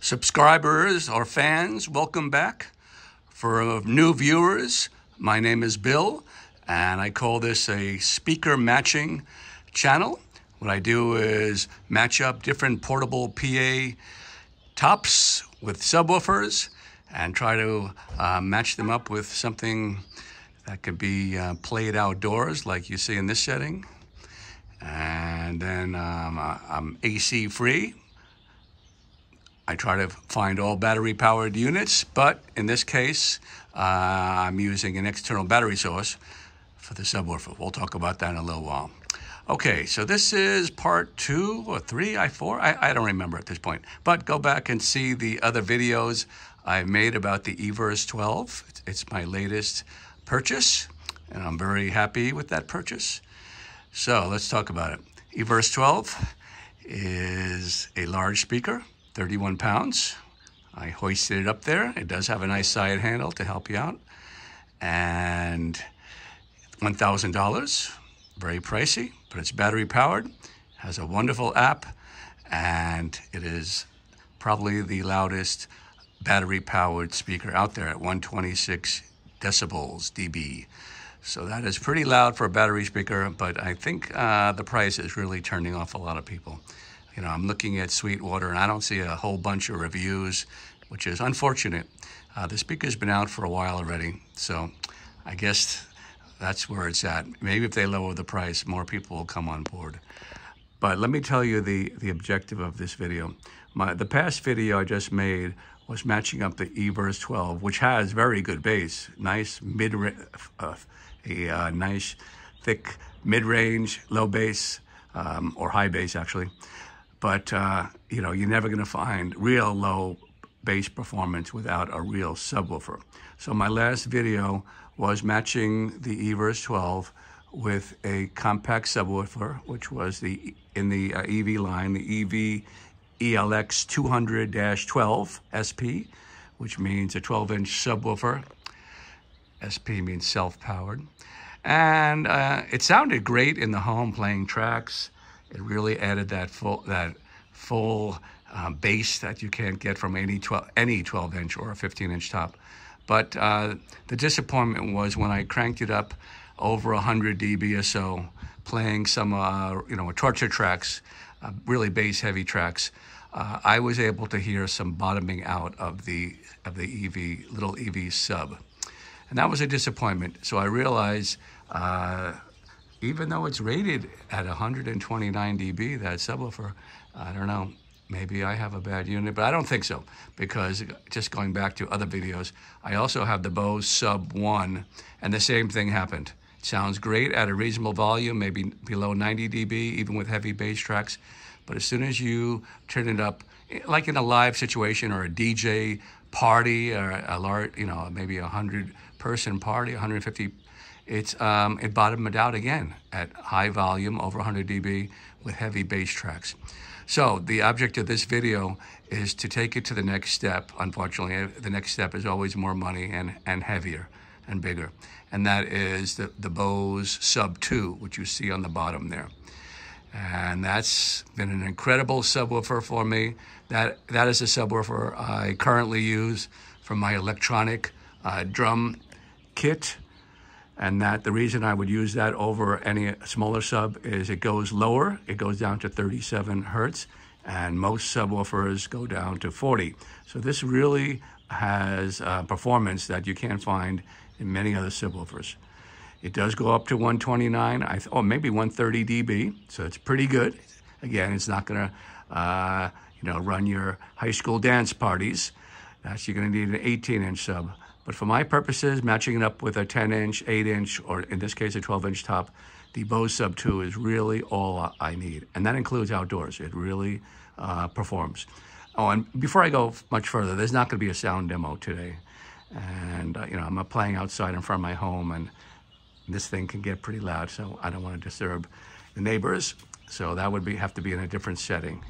Subscribers or fans, welcome back. For new viewers, my name is Bill, and I call this a speaker matching channel. What I do is match up different portable PA tops with subwoofers and try to match them up with something that could be played outdoors, like you see in this setting. And then I'm AC free. I try to find all battery-powered units, but in this case, I'm using an external battery source for the subwoofer. We'll talk about that in a little while. Okay, so this is part 2 or 3, I don't remember at this point. But go back and see the other videos I made about the Everse 12. It's my latest purchase, and I'm very happy with that purchase. So let's talk about it. Everse 12 is a large speaker. 31 pounds. I hoisted it up there. It does have a nice side handle to help you out. And $1,000, very pricey, but it's battery powered, has a wonderful app, and it is probably the loudest battery powered speaker out there at 126 decibels dB. So that is pretty loud for a battery speaker, but I think the price is really turning off a lot of people. You know, I'm looking at Sweetwater and I don't see a whole bunch of reviews, which is unfortunate. The speaker's been out for a while already, so I guess that's where it's at. Maybe if they lower the price, more people will come on board. But let me tell you the objective of this video. The past video I just made was matching up the Everse 12, which has very good bass, nice nice thick mid-range, low bass, or high bass actually. But, you know, you're never going to find real low bass performance without a real subwoofer. So my last video was matching the Everse 12 with a compact subwoofer, which was in the EV line, the EV ELX 200-12 SP, which means a 12-inch subwoofer. SP means self-powered. And it sounded great in the home playing tracks. It really added that full bass that you can't get from any 12-inch or a 15-inch top. But the disappointment was when I cranked it up over 100 dB or so, playing some torture tracks, really bass-heavy tracks. I was able to hear some bottoming out of the little EV sub, and that was a disappointment. So I realized. Even though it's rated at 129 dB, that subwoofer, I don't know, maybe I have a bad unit, but I don't think so, because just going back to other videos, I also have the Bose Sub2, and the same thing happened. It sounds great at a reasonable volume, maybe below 90 dB, even with heavy bass tracks, but as soon as you turn it up, like in a live situation or a DJ party or a large, maybe a 100-person party, 150, it bottomed out again at high volume, over 100 dB, with heavy bass tracks. So the object of this video is to take it to the next step. Unfortunately, the next step is always more money and heavier and bigger. And that is the Bose Sub2, which you see on the bottom there. And that's been an incredible subwoofer for me. That is a subwoofer I currently use for my electronic drum kit. And the reason I would use that over any smaller sub is it goes lower. It goes down to 37 hertz, and most subwoofers go down to 40. So this really has performance that you can't find in many other subwoofers. It does go up to 129, maybe 130 dB, so it's pretty good. Again, it's not gonna run your high school dance parties. You're gonna need an 18-inch sub. But for my purposes, matching it up with a 10-inch, 8-inch, or in this case, a 12-inch top, the Bose Sub2 is really all I need. And that includes outdoors. It really performs. Oh, and before I go much further, there's not going to be a sound demo today. And, I'm playing outside in front of my home, and this thing can get pretty loud, so I don't want to disturb the neighbors. So that would have to be in a different setting.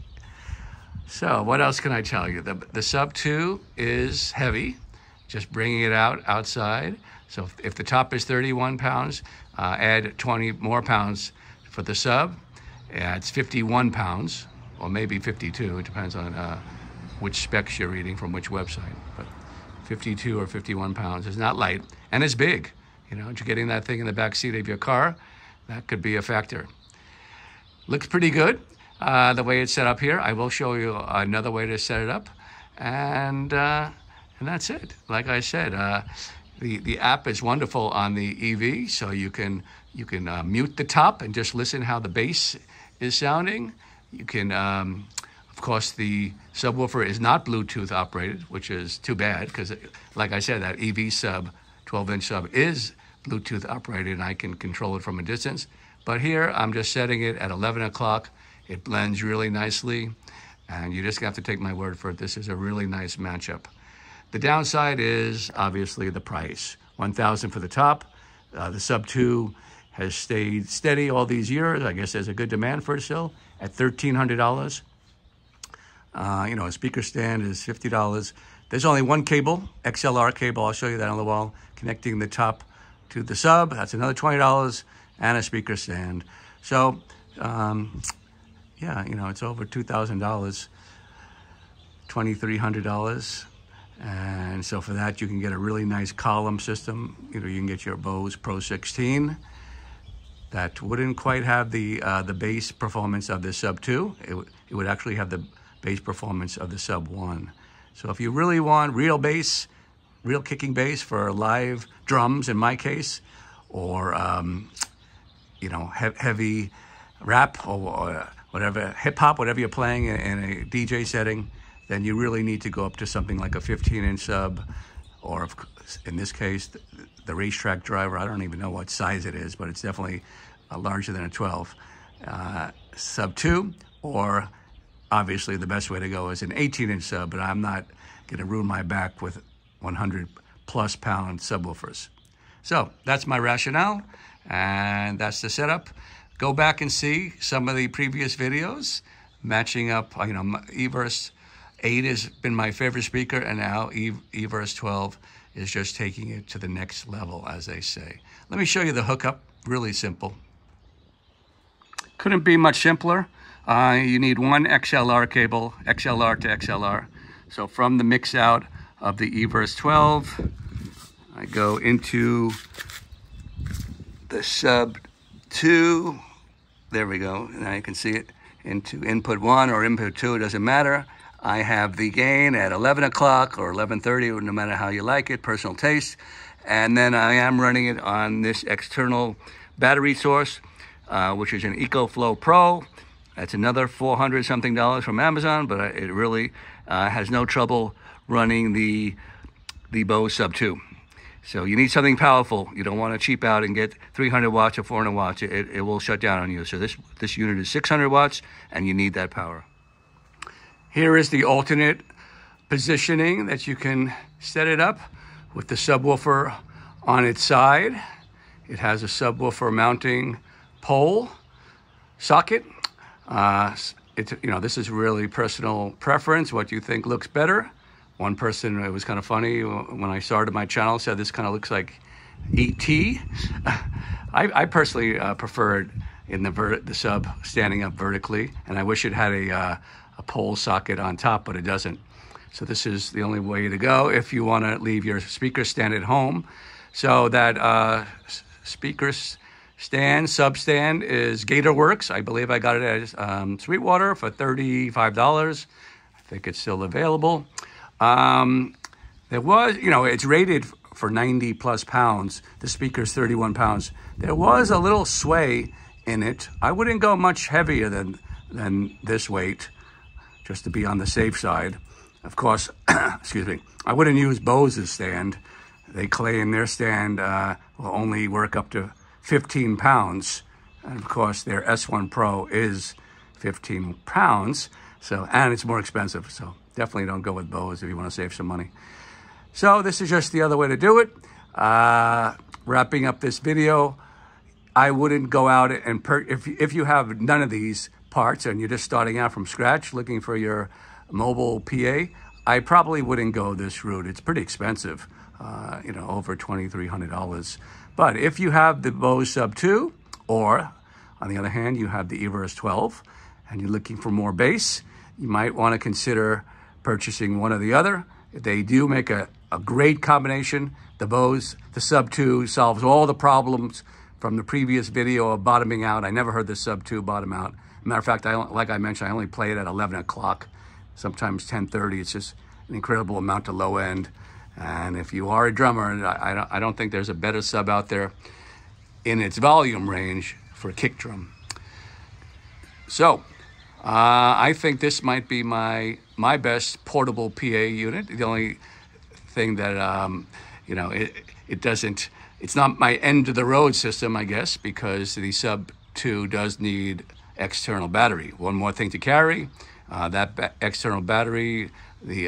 So what else can I tell you? The Sub2 is heavy. Just bringing it outside. So if the top is 31 pounds, add 20 more pounds for the sub. It's 51 pounds, or maybe 52. It depends on which specs you're reading from which website. But 52 or 51 pounds is not light, and it's big. You know, you're getting that thing in the back seat of your car, that could be a factor. Looks pretty good, the way it's set up here. I will show you another way to set it up, and that's it. Like I said, the app is wonderful on the EV, so you can mute the top and just listen how the bass is sounding. You can, of course, the subwoofer is not Bluetooth operated, which is too bad, because like I said, that EV sub, 12-inch sub, is Bluetooth operated, and I can control it from a distance. But here, I'm just setting it at 11 o'clock. It blends really nicely, and you just have to take my word for it. This is a really nice matchup. The downside is obviously the price. $1,000 for the top. The Sub2 has stayed steady all these years. I guess there's a good demand for it still at $1,300. You know, a speaker stand is $50. There's only one cable, XLR cable. I'll show you that on the wall, connecting the top to the sub. That's another $20, and a speaker stand. So, yeah, you know, it's over $2,000, $2,300. And so for that, you can get a really nice column system. You know, you can get your Bose Pro 16. That wouldn't quite have the bass performance of the Sub 2. It would actually have the bass performance of the Sub 1. So if you really want real bass, real kicking bass for live drums, in my case, or you know, heavy rap or whatever, hip hop, whatever you're playing in a DJ setting, then you really need to go up to something like a 15-inch sub, or in this case, the racetrack driver. I don't even know what size it is, but it's definitely larger than a 12. Sub 2, or obviously the best way to go is an 18-inch sub, but I'm not going to ruin my back with 100-plus pound subwoofers. So that's my rationale, and that's the setup. Go back and see some of the previous videos matching up. You know, Everse 8 has been my favorite speaker, and now Everse 12 is just taking it to the next level, as they say. Let me show you the hookup. Really simple. Couldn't be much simpler. You need one XLR cable, XLR to XLR. So from the mix out of the Everse 12, I go into the Sub 2. There we go. Now you can see it into input 1 or input 2. It doesn't matter. I have the gain at 11 o'clock or 11:30, or no matter how you like it, personal taste. And then I am running it on this external battery source, which is an EcoFlow Pro. That's another $400-something from Amazon, but it really has no trouble running the Bose Sub 2. So you need something powerful. You don't want to cheap out and get 300 watts or 400 watts. It will shut down on you. So this unit is 600 watts, and you need that power. Here is the alternate positioning that you can set it up with the subwoofer on its side. It has a subwoofer mounting pole socket. You know, this is really personal preference, what you think looks better. One person, it was kind of funny, when I started my channel, said this kind of looks like E.T. I personally prefer it in the sub standing up vertically, and I wish it had a pole socket on top, but it doesn't. So this is the only way to go if you want to leave your speaker stand at home. So that speaker stand, sub stand, is GatorWorks. I believe I got it at Sweetwater for $35. I think it's still available. There was, you know, it's rated for 90-plus pounds. The speaker's 31 pounds. There was a little sway in it. I wouldn't go much heavier than this weight, just to be on the safe side. Of course, excuse me, I wouldn't use Bose's stand. They claim their stand will only work up to 15 pounds. And of course, their S1 Pro is 15 pounds. So, and it's more expensive. So definitely don't go with Bose if you want to save some money. So this is just the other way to do it. Wrapping up this video, I wouldn't go out and if you have none of these parts and you're just starting out from scratch looking for your mobile PA, I probably wouldn't go this route. It's pretty expensive, you know, over $2,300. But if you have the Bose Sub 2, or on the other hand, you have the Everse 12, and you're looking for more bass, you might want to consider purchasing one or the other. They do make a great combination. The Bose, the Sub2 solves all the problems from the previous video of bottoming out. I never heard the Sub2 bottom out. Matter of fact, like I mentioned, I only play it at 11 o'clock, sometimes 10:30. It's just an incredible amount of low end. And if you are a drummer, I don't think there's a better sub out there in its volume range for a kick drum. So I think this might be my best portable PA unit. The only thing that you know, it's not my end of the road system, I guess, because the Sub2 does need external battery. One more thing to carry. That external battery, the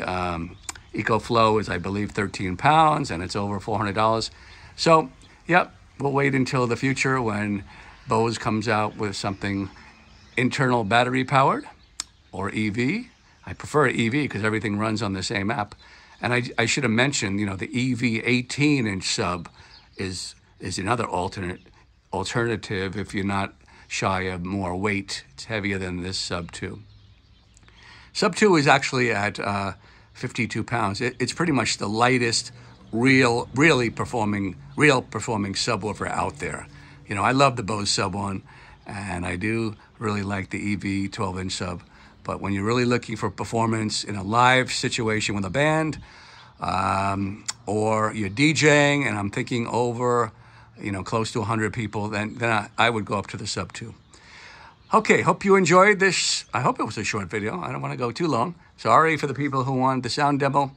EcoFlow is, I believe, 13 pounds, and it's over $400. So, yep, we'll wait until the future when Bose comes out with something internal battery powered or EV. I prefer EV because everything runs on the same app. And I should have mentioned, you know, the EV 18-inch sub is another alternative if you're not shy of more weight. It's heavier than this Sub2. Sub2 is actually at 52 pounds. It's pretty much the lightest really performing subwoofer out there. You know, I love the Bose Sub 1, and I do really like the EV 12-inch sub. But when you're really looking for performance in a live situation with a band, or you're DJing, and I'm thinking over, you know, close to 100 people, then I would go up to the Sub2. Okay, hope you enjoyed this. I hope it was a short video. I don't want to go too long. Sorry for the people who wanted the sound demo.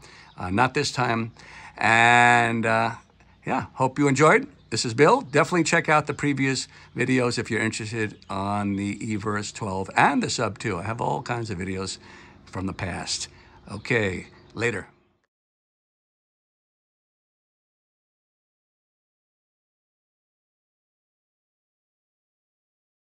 Not this time. And yeah, hope you enjoyed. This is Bill. Definitely check out the previous videos if you're interested on the Everse 12 and the Sub2. I have all kinds of videos from the past. Okay, later.